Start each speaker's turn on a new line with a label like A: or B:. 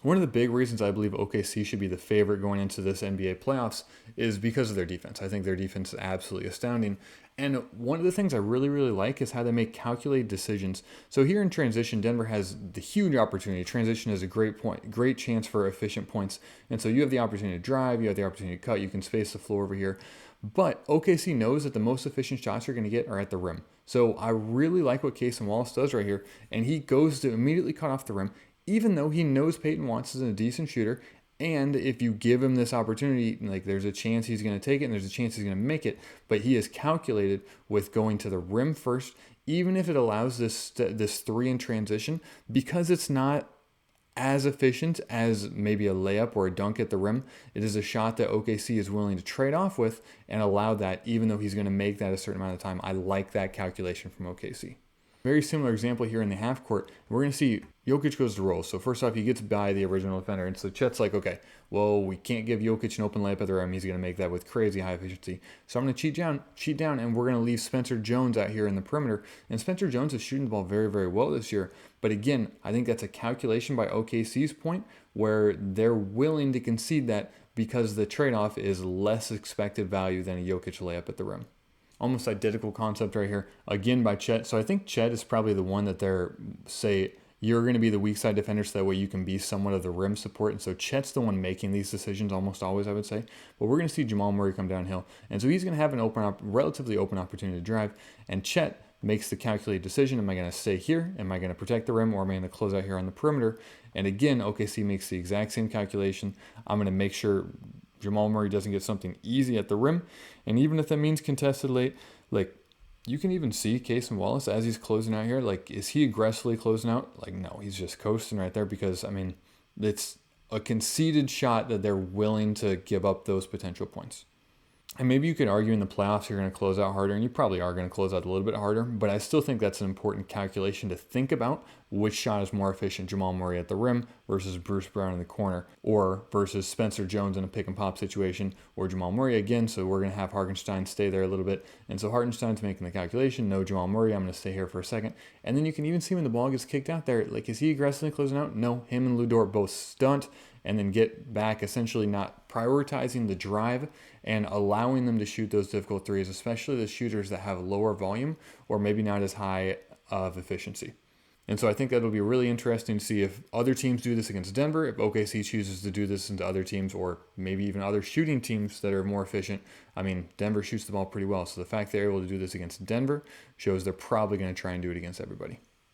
A: One of the big reasons I believe OKC should be the favorite going into this NBA playoffs is because of their defense. I think their defense is absolutely astounding. And one of the things I really, really like is how they make calculated decisions. So here in transition, Denver has the huge opportunity. Transition is a great chance for efficient points. And so you have the opportunity to drive, you have the opportunity to cut, you can space the floor over here. But OKC knows that the most efficient shots you're going to get are at the rim. So I really like what Casey Wallace does right here. And he goes to immediately cut off the rim, even though he knows Peyton Watts is a decent shooter. And if you give him this opportunity, like there's a chance he's going to take it and there's a chance he's going to make it. But he is calculated with going to the rim first, even if it allows this three in transition, because it's not as efficient as maybe a layup or a dunk at the rim. It is a shot that OKC is willing to trade off with and allow that, even though he's going to make that a certain amount of time. I like that calculation from OKC. Very similar example here in the half court. We're going to see Jokic goes to roll. So first off, he gets by the original defender. And so Chet's like, okay, well, we can't give Jokic an open layup at the rim. He's going to make that with crazy high efficiency. So I'm going to cheat down, and we're going to leave Spencer Jones out here in the perimeter. And Spencer Jones is shooting the ball very, very well this year. But again, I think that's a calculation by OKC's point where they're willing to concede that because the trade-off is less expected value than a Jokic layup at the rim. Almost identical concept right here, again by Chet. So I think Chet is probably the one that they're, say, you're going to be the weak side defender so that way you can be somewhat of the rim support. And so Chet's the one making these decisions almost always, I would say. But we're going to see Jamal Murray come downhill. And so he's going to have an relatively open opportunity to drive. And Chet makes the calculated decision. Am I going to stay here? Am I going to protect the rim? Or am I going to close out here on the perimeter? And again, OKC makes the exact same calculation. I'm going to make sure Jamal Murray doesn't get something easy at the rim. And even if that means contested late, like you can even see Casey Wallace as he's closing out here. Like, is he aggressively closing out? Like, no, he's just coasting right there because, I mean, it's a conceded shot that they're willing to give up those potential points. And maybe you could argue in the playoffs you're going to close out harder, and you probably are going to close out a little bit harder, but I still think that's an important calculation to think about. Which shot is more efficient, Jamal Murray at the rim versus Bruce Brown in the corner, or versus Spencer Jones in a pick and pop situation, or Jamal Murray again. So we're going to have Hartenstein stay there a little bit. And so Hartenstein's making the calculation, no Jamal Murray, I'm going to stay here for a second. And then you can even see when the ball gets kicked out there, like, is he aggressively closing out? No, him and Lu Dort both stunt and then get back, essentially not prioritizing the drive and allowing them to shoot those difficult threes, especially the shooters that have lower volume or maybe not as high of efficiency. And so I think that'll be really interesting to see if other teams do this against Denver, if OKC chooses to do this into other teams or maybe even other shooting teams that are more efficient. I mean, Denver shoots the ball pretty well. So the fact they're able to do this against Denver shows they're probably going to try and do it against everybody.